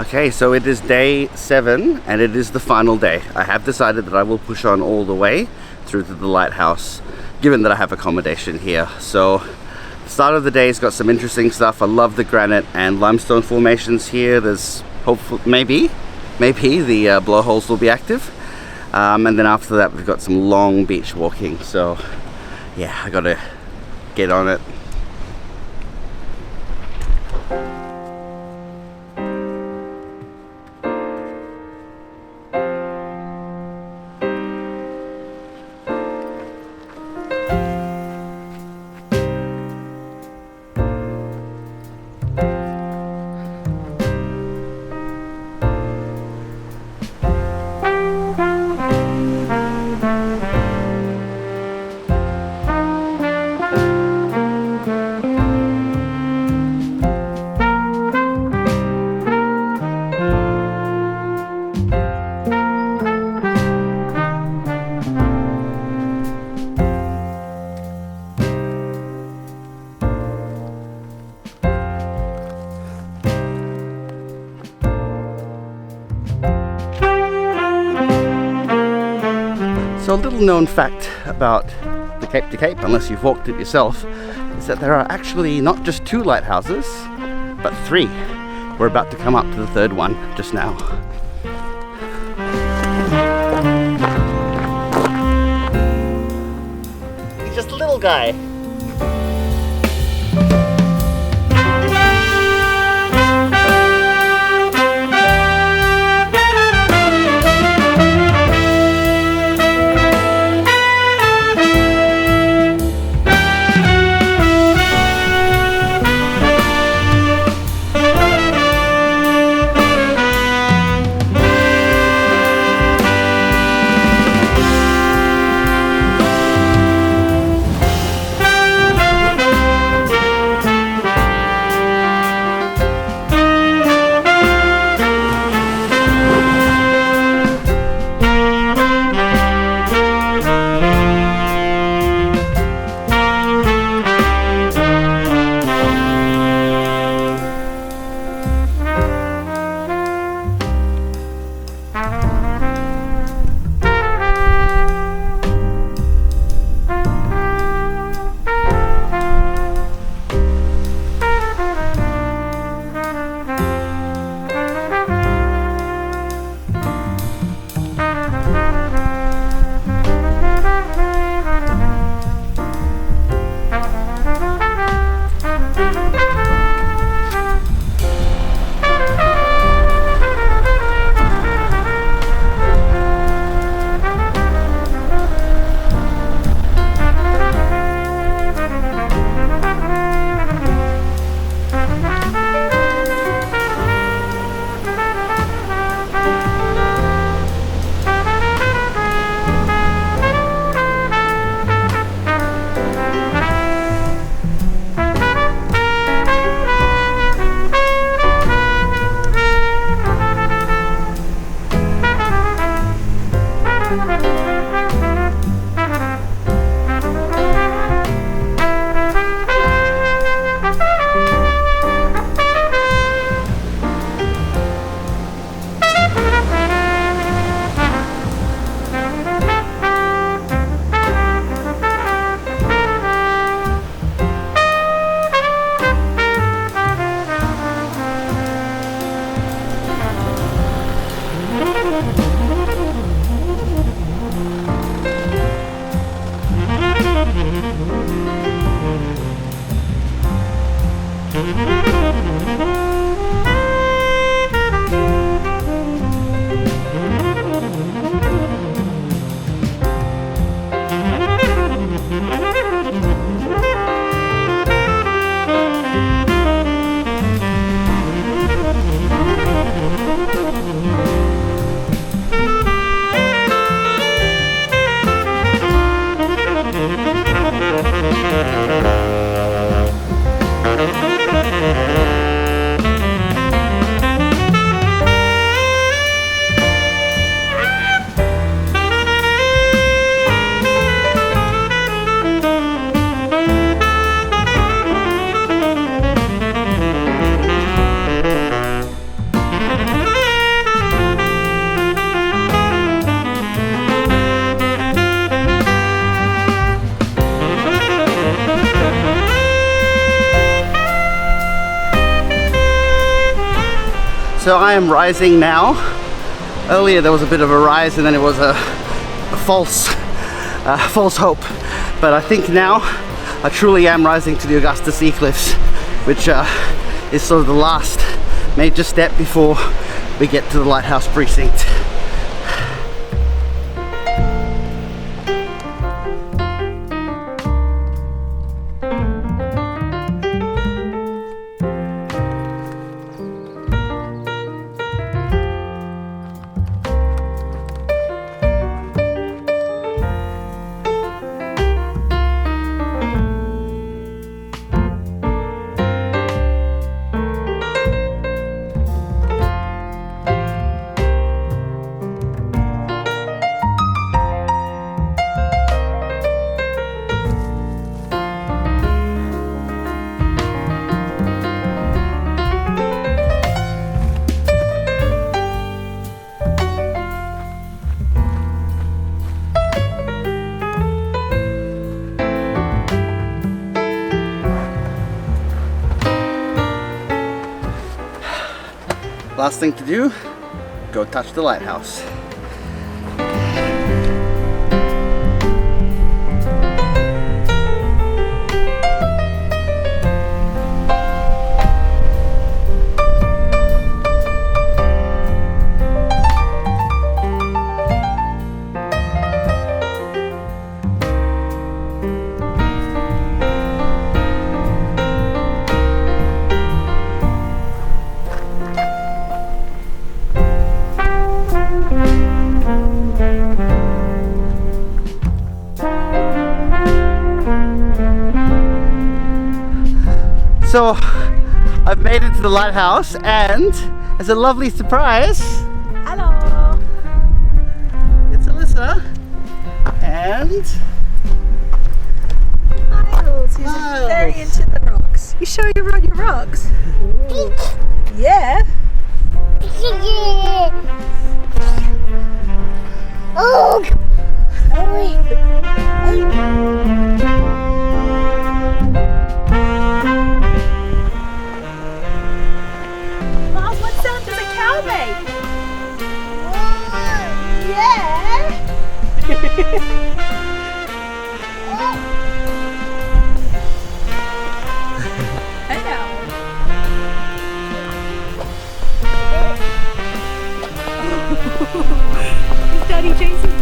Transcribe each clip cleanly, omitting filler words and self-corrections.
Okay, so it is day 7 and it is the final day. I have decided that I will push on all the way through to the lighthouse, given that I have accommodation here. So the start of the day has got some interesting stuff. I love the granite and limestone formations here. There's hopefully, maybe the blowholes will be active. And then after that we've got some long beach walking. So yeah, I gotta get on it. So a little known fact about the Cape to Cape, unless you've walked it yourself, is that there are actually not just 2 lighthouses, but 3. We're about to come up to the 3rd one just now. He's just a little guy. So I am rising now. Earlier there was a bit of a rise and then it was a false hope. But I think now I truly am rising to the Augusta Sea Cliffs, which is sort of the last major step before we get to the lighthouse precinct. Last thing to do, go touch the lighthouse. So I've made it to the lighthouse, and as a lovely surprise, hello, it's Alyssa and Miles, who's very into the rocks. You sure you rode your rocks? Ooh. Yeah. Oh. Miles, what sound does a cow make? Yeah. Hello. Is Daddy chasing you?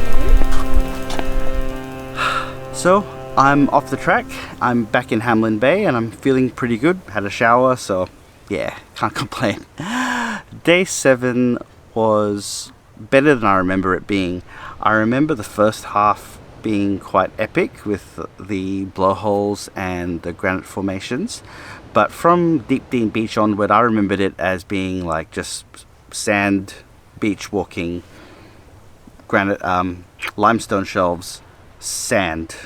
so I'm off the track. I'm back in Hamelin Bay and I'm feeling pretty good. Had a shower, so yeah, can't complain. Day 7 was better than I remember it being. I remember the first half being quite epic with the blowholes and the granite formations, but from Deep Dean Beach onward I remembered it as being like just sand beach walking, granite limestone shelves, sand.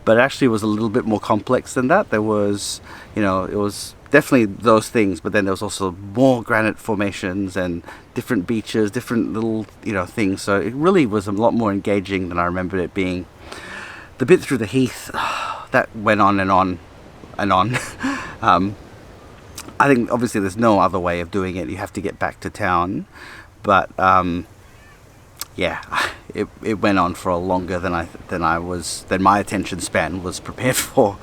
But actually it was a little bit more complex than that. There was, you know, it was definitely those things, but then there was also more granite formations and different beaches, different little, you know, things. So it really was a lot more engaging than I remembered it being. The bit through the heath, that went on and on and on. I think obviously there's no other way of doing it. You have to get back to town, but yeah, it went on for longer than my attention span was prepared for.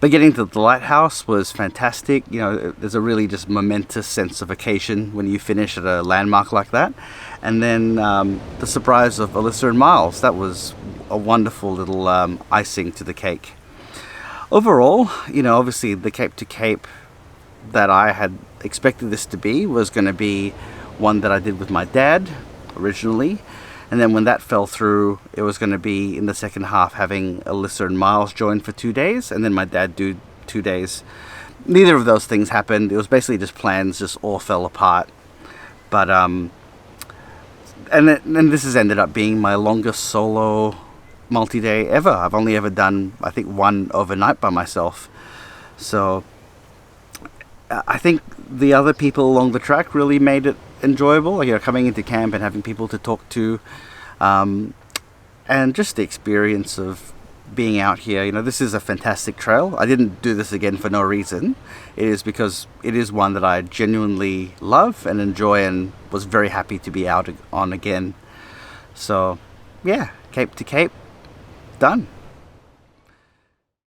But getting to the lighthouse was fantastic. You know, there's a really just momentous sense of occasion when you finish at a landmark like that. And then the surprise of Alyssa and Miles, that was a wonderful little icing to the cake. Overall, you know, obviously the Cape to Cape that I had expected this to be was going to be one that I did with my dad originally. And then when that fell through, it was going to be in the second half having Alyssa and Miles join for 2 days, and then my dad do 2 days. Neither of those things happened. It was basically just plans just all fell apart. But and this has ended up being my longest solo multi-day ever. I've only ever done, I think, one overnight by myself. So I think the other people along the track really made it enjoyable, like, you know, coming into camp and having people to talk to, and just the experience of being out here. You know, this is a fantastic trail. I didn't do this again for no reason. It is because it is one that I genuinely love and enjoy, and was very happy to be out on again. So yeah, Cape to Cape, done.